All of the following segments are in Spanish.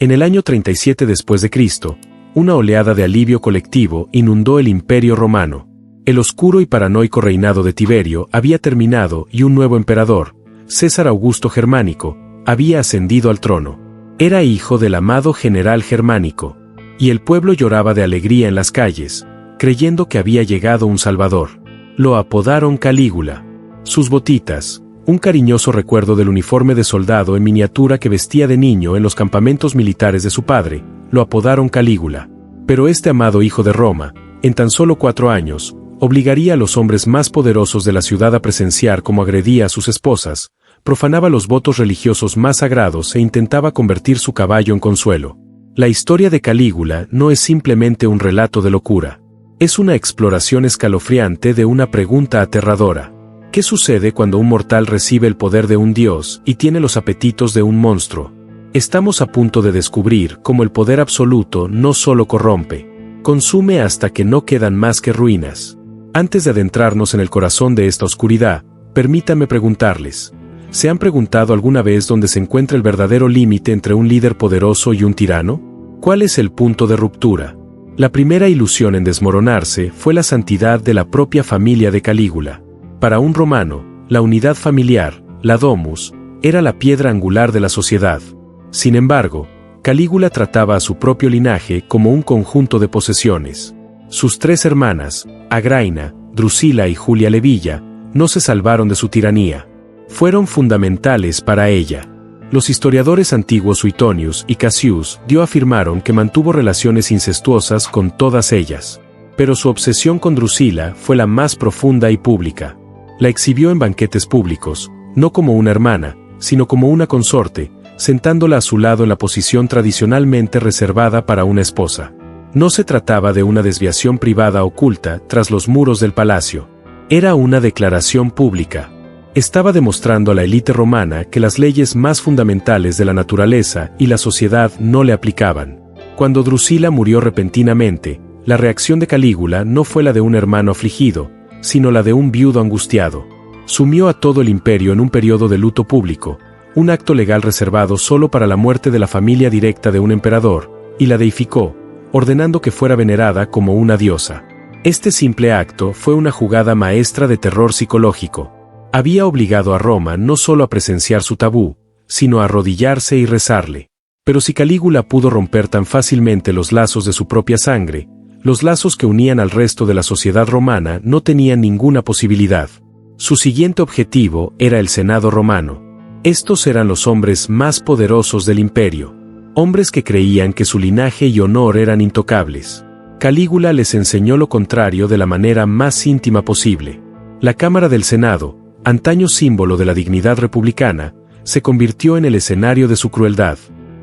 En el año 37 después de Cristo, una oleada de alivio colectivo inundó el Imperio Romano. El oscuro y paranoico reinado de Tiberio había terminado y un nuevo emperador, César Augusto Germánico, había ascendido al trono. Era hijo del amado general Germánico, y el pueblo lloraba de alegría en las calles, creyendo que había llegado un salvador. Lo apodaron Calígula. Sus botitas, un cariñoso recuerdo del uniforme de soldado en miniatura que vestía de niño en los campamentos militares de su padre, lo apodaron Calígula. Pero este amado hijo de Roma, en tan solo 4 años, obligaría a los hombres más poderosos de la ciudad a presenciar cómo agredía a sus esposas, profanaba los votos religiosos más sagrados e intentaba convertir su caballo en consuelo. La historia de Calígula no es simplemente un relato de locura. Es una exploración escalofriante de una pregunta aterradora. ¿Qué sucede cuando un mortal recibe el poder de un dios y tiene los apetitos de un monstruo? Estamos a punto de descubrir cómo el poder absoluto no solo corrompe, consume hasta que no quedan más que ruinas. Antes de adentrarnos en el corazón de esta oscuridad, permítanme preguntarles, ¿se han preguntado alguna vez dónde se encuentra el verdadero límite entre un líder poderoso y un tirano? ¿Cuál es el punto de ruptura? La primera ilusión en desmoronarse fue la santidad de la propia familia de Calígula. Para un romano, la unidad familiar, la domus, era la piedra angular de la sociedad. Sin embargo, Calígula trataba a su propio linaje como un conjunto de posesiones. Sus 3 hermanas, Agraina, Drusila y Julia Levilla, no se salvaron de su tiranía. Fueron fundamentales para ella. Los historiadores antiguos Suetonius y Cassius afirmaron que mantuvo relaciones incestuosas con todas ellas. Pero su obsesión con Drusila fue la más profunda y pública. La exhibió en banquetes públicos, no como una hermana, sino como una consorte, sentándola a su lado en la posición tradicionalmente reservada para una esposa. No se trataba de una desviación privada oculta tras los muros del palacio. Era una declaración pública. Estaba demostrando a la élite romana que las leyes más fundamentales de la naturaleza y la sociedad no le aplicaban. Cuando Drusila murió repentinamente, la reacción de Calígula no fue la de un hermano afligido, sino la de un viudo angustiado. Sumió a todo el imperio en un periodo de luto público, un acto legal reservado solo para la muerte de la familia directa de un emperador, y la deificó, ordenando que fuera venerada como una diosa. Este simple acto fue una jugada maestra de terror psicológico. Había obligado a Roma no solo a presenciar su tabú, sino a arrodillarse y rezarle. Pero si Calígula pudo romper tan fácilmente los lazos de su propia sangre, los lazos que unían al resto de la sociedad romana no tenían ninguna posibilidad. Su siguiente objetivo era el Senado romano. Estos eran los hombres más poderosos del imperio, hombres que creían que su linaje y honor eran intocables. Calígula les enseñó lo contrario de la manera más íntima posible. La Cámara del Senado, antaño símbolo de la dignidad republicana, se convirtió en el escenario de su crueldad.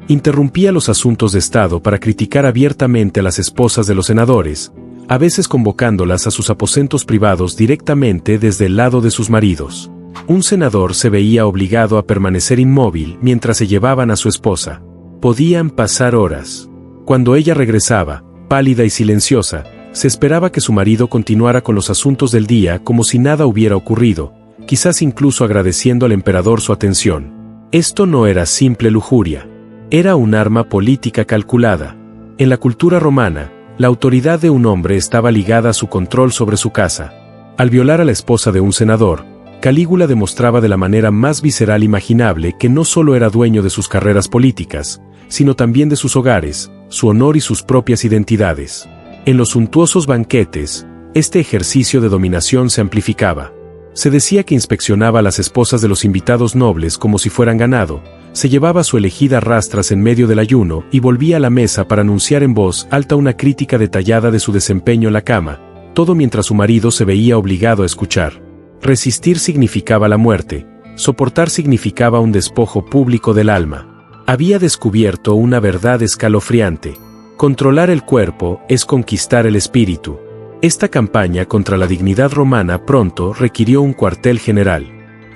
Interrumpía los asuntos de Estado para criticar abiertamente a las esposas de los senadores, a veces convocándolas a sus aposentos privados directamente desde el lado de sus maridos. Un senador se veía obligado a permanecer inmóvil mientras se llevaban a su esposa. Podían pasar horas. Cuando ella regresaba, pálida y silenciosa, se esperaba que su marido continuara con los asuntos del día como si nada hubiera ocurrido, quizás incluso agradeciendo al emperador su atención. Esto no era simple lujuria. Era un arma política calculada. En la cultura romana, la autoridad de un hombre estaba ligada a su control sobre su casa. Al violar a la esposa de un senador, Calígula demostraba de la manera más visceral imaginable que no solo era dueño de sus carreras políticas, sino también de sus hogares, su honor y sus propias identidades. En los suntuosos banquetes, este ejercicio de dominación se amplificaba. Se decía que inspeccionaba a las esposas de los invitados nobles como si fueran ganado, se llevaba a su elegida a rastras en medio del ayuno y volvía a la mesa para anunciar en voz alta una crítica detallada de su desempeño en la cama, todo mientras su marido se veía obligado a escuchar. Resistir significaba la muerte, soportar significaba un despojo público del alma. Había descubierto una verdad escalofriante. Controlar el cuerpo es conquistar el espíritu. Esta campaña contra la dignidad romana pronto requirió un cuartel general.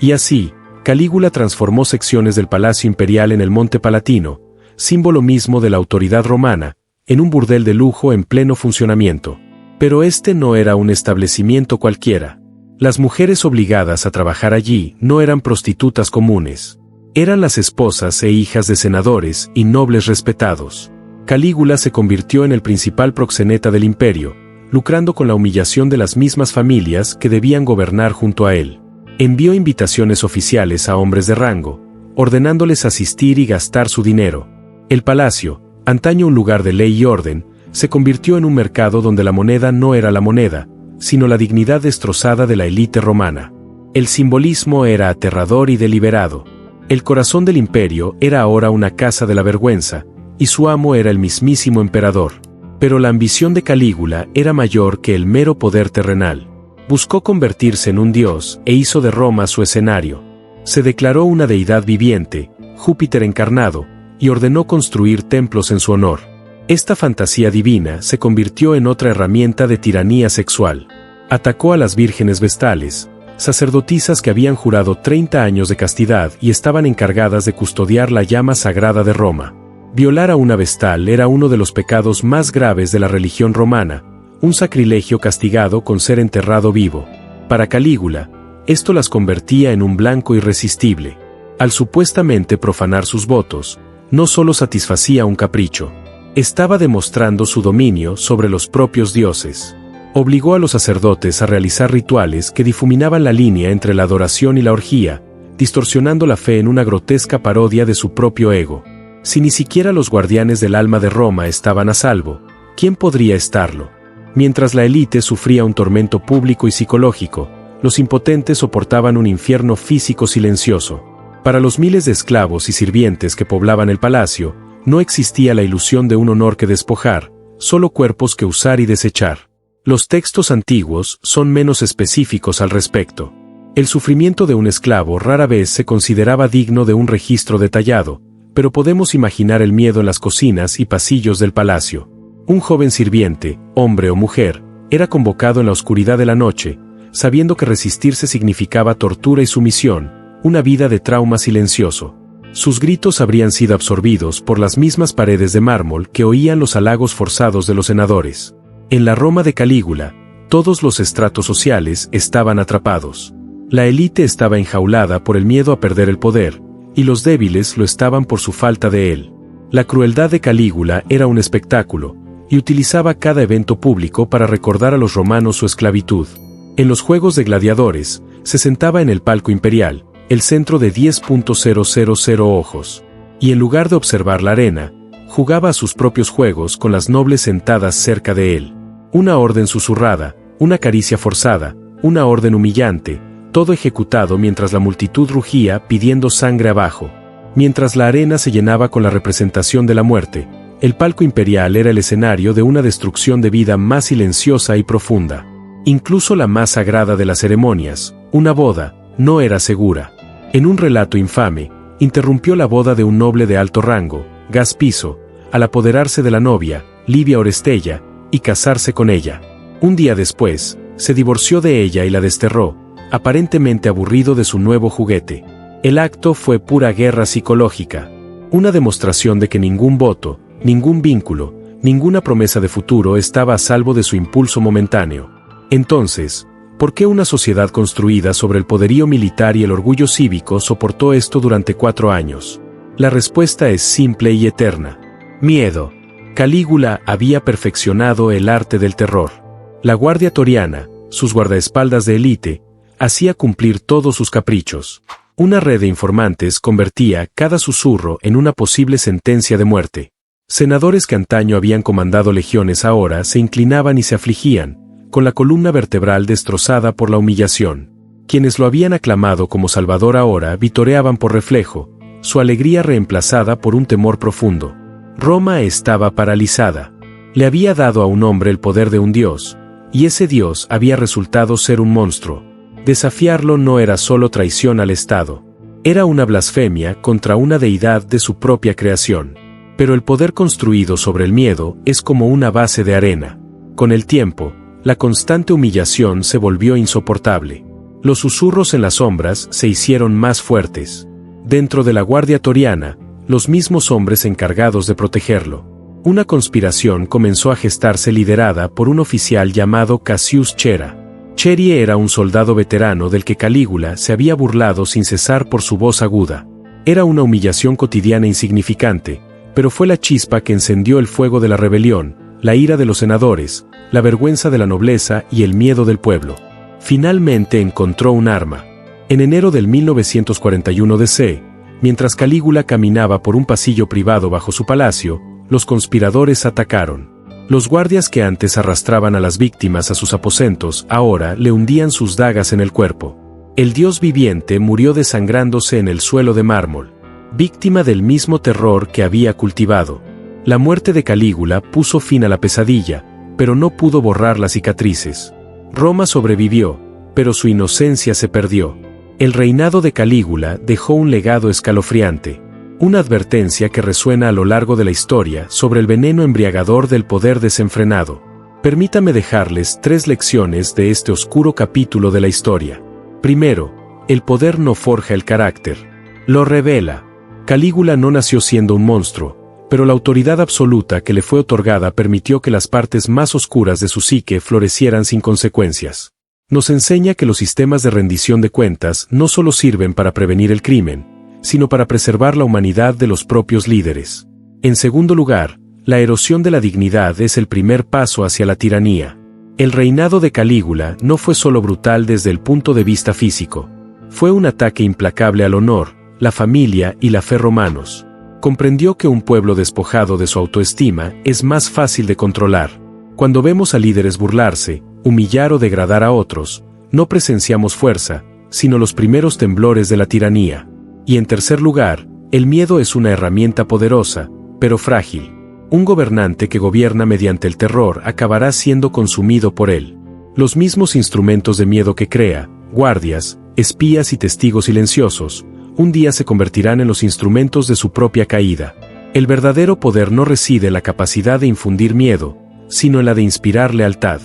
Y así, Calígula transformó secciones del Palacio Imperial en el Monte Palatino, símbolo mismo de la autoridad romana, en un burdel de lujo en pleno funcionamiento. Pero este no era un establecimiento cualquiera. Las mujeres obligadas a trabajar allí no eran prostitutas comunes. Eran las esposas e hijas de senadores y nobles respetados. Calígula se convirtió en el principal proxeneta del imperio, lucrando con la humillación de las mismas familias que debían gobernar junto a él. Envió invitaciones oficiales a hombres de rango, ordenándoles asistir y gastar su dinero. El palacio, antaño un lugar de ley y orden, se convirtió en un mercado donde la moneda no era la moneda, sino la dignidad destrozada de la élite romana. El simbolismo era aterrador y deliberado. El corazón del imperio era ahora una casa de la vergüenza, y su amo era el mismísimo emperador. Pero la ambición de Calígula era mayor que el mero poder terrenal. Buscó convertirse en un dios e hizo de Roma su escenario. Se declaró una deidad viviente, Júpiter encarnado, y ordenó construir templos en su honor. Esta fantasía divina se convirtió en otra herramienta de tiranía sexual. Atacó a las vírgenes vestales, sacerdotisas que habían jurado 30 años de castidad y estaban encargadas de custodiar la llama sagrada de Roma. Violar a una vestal era uno de los pecados más graves de la religión romana, un sacrilegio castigado con ser enterrado vivo. Para Calígula, esto las convertía en un blanco irresistible. Al supuestamente profanar sus votos, no solo satisfacía un capricho, estaba demostrando su dominio sobre los propios dioses. Obligó a los sacerdotes a realizar rituales que difuminaban la línea entre la adoración y la orgía, distorsionando la fe en una grotesca parodia de su propio ego. Si ni siquiera los guardianes del alma de Roma estaban a salvo, ¿quién podría estarlo? Mientras la élite sufría un tormento público y psicológico, los impotentes soportaban un infierno físico silencioso. Para los miles de esclavos y sirvientes que poblaban el palacio, no existía la ilusión de un honor que despojar, solo cuerpos que usar y desechar. Los textos antiguos son menos específicos al respecto. El sufrimiento de un esclavo rara vez se consideraba digno de un registro detallado, pero podemos imaginar el miedo en las cocinas y pasillos del palacio. Un joven sirviente, hombre o mujer, era convocado en la oscuridad de la noche, sabiendo que resistirse significaba tortura y sumisión, una vida de trauma silencioso. Sus gritos habrían sido absorbidos por las mismas paredes de mármol que oían los halagos forzados de los senadores. En la Roma de Calígula, todos los estratos sociales estaban atrapados. La élite estaba enjaulada por el miedo a perder el poder, y los débiles lo estaban por su falta de él. La crueldad de Calígula era un espectáculo, y utilizaba cada evento público para recordar a los romanos su esclavitud. En los juegos de gladiadores, se sentaba en el palco imperial, el centro de 10.000 ojos, y en lugar de observar la arena, jugaba a sus propios juegos con las nobles sentadas cerca de él. Una orden susurrada, una caricia forzada, una orden humillante, todo ejecutado mientras la multitud rugía pidiendo sangre abajo. Mientras la arena se llenaba con la representación de la muerte, el palco imperial era el escenario de una destrucción de vida más silenciosa y profunda. Incluso la más sagrada de las ceremonias, una boda, no era segura. En un relato infame, interrumpió la boda de un noble de alto rango, Gas Piso, al apoderarse de la novia, Livia Orestella, y casarse con ella. Un día después, se divorció de ella y la desterró, aparentemente aburrido de su nuevo juguete. El acto fue pura guerra psicológica, una demostración de que ningún voto, ningún vínculo, ninguna promesa de futuro estaba a salvo de su impulso momentáneo. Entonces, ¿por qué una sociedad construida sobre el poderío militar y el orgullo cívico soportó esto durante 4 años? La respuesta es simple y eterna: miedo. Calígula había perfeccionado el arte del terror. La guardia toriana, sus guardaespaldas de élite, hacía cumplir todos sus caprichos. Una red de informantes convertía cada susurro en una posible sentencia de muerte. Senadores que antaño habían comandado legiones ahora se inclinaban y se afligían, con la columna vertebral destrozada por la humillación. Quienes lo habían aclamado como salvador ahora vitoreaban por reflejo, su alegría reemplazada por un temor profundo. Roma estaba paralizada. Le había dado a un hombre el poder de un dios, y ese dios había resultado ser un monstruo. Desafiarlo no era solo traición al Estado, era una blasfemia contra una deidad de su propia creación. Pero el poder construido sobre el miedo es como una base de arena. Con el tiempo, la constante humillación se volvió insoportable. Los susurros en las sombras se hicieron más fuertes. Dentro de la guardia toriana, los mismos hombres encargados de protegerlo. Una conspiración comenzó a gestarse liderada por un oficial llamado Cassius Chera. Cherie era un soldado veterano del que Calígula se había burlado sin cesar por su voz aguda. Era una humillación cotidiana insignificante, pero fue la chispa que encendió el fuego de la rebelión, la ira de los senadores, la vergüenza de la nobleza y el miedo del pueblo. Finalmente encontró un arma. En enero del 1941 DC, mientras Calígula caminaba por un pasillo privado bajo su palacio, los conspiradores atacaron. Los guardias que antes arrastraban a las víctimas a sus aposentos ahora le hundían sus dagas en el cuerpo. El dios viviente murió desangrándose en el suelo de mármol, víctima del mismo terror que había cultivado. La muerte de Calígula puso fin a la pesadilla, pero no pudo borrar las cicatrices. Roma sobrevivió, pero su inocencia se perdió. El reinado de Calígula dejó un legado escalofriante, una advertencia que resuena a lo largo de la historia sobre el veneno embriagador del poder desenfrenado. Permítame dejarles 3 lecciones de este oscuro capítulo de la historia. Primero, el poder no forja el carácter, lo revela. Calígula no nació siendo un monstruo, pero la autoridad absoluta que le fue otorgada permitió que las partes más oscuras de su psique florecieran sin consecuencias. Nos enseña que los sistemas de rendición de cuentas no solo sirven para prevenir el crimen, sino para preservar la humanidad de los propios líderes. En segundo lugar, la erosión de la dignidad es el primer paso hacia la tiranía. El reinado de Calígula no fue solo brutal desde el punto de vista físico. Fue un ataque implacable al honor, la familia y la fe romanos. Comprendió que un pueblo despojado de su autoestima es más fácil de controlar. Cuando vemos a líderes burlarse, humillar o degradar a otros, no presenciamos fuerza, sino los primeros temblores de la tiranía. Y en tercer lugar, el miedo es una herramienta poderosa, pero frágil. Un gobernante que gobierna mediante el terror acabará siendo consumido por él. Los mismos instrumentos de miedo que crea, guardias, espías y testigos silenciosos, un día se convertirán en los instrumentos de su propia caída. El verdadero poder no reside en la capacidad de infundir miedo, sino en la de inspirar lealtad.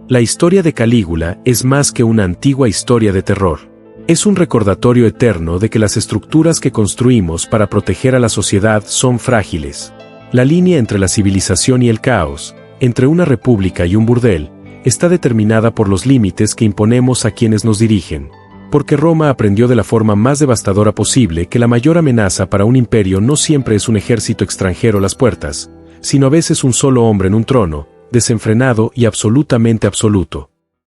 La historia de Calígula es más que una antigua historia de terror. Es un recordatorio eterno de que las estructuras que construimos para proteger a la sociedad son frágiles. La línea entre la civilización y el caos, entre una república y un burdel, está determinada por los límites que imponemos a quienes nos dirigen. Porque Roma aprendió de la forma más devastadora posible que la mayor amenaza para un imperio no siempre es un ejército extranjero a las puertas, sino a veces un solo hombre en un trono, desenfrenado y absolutamente absoluto.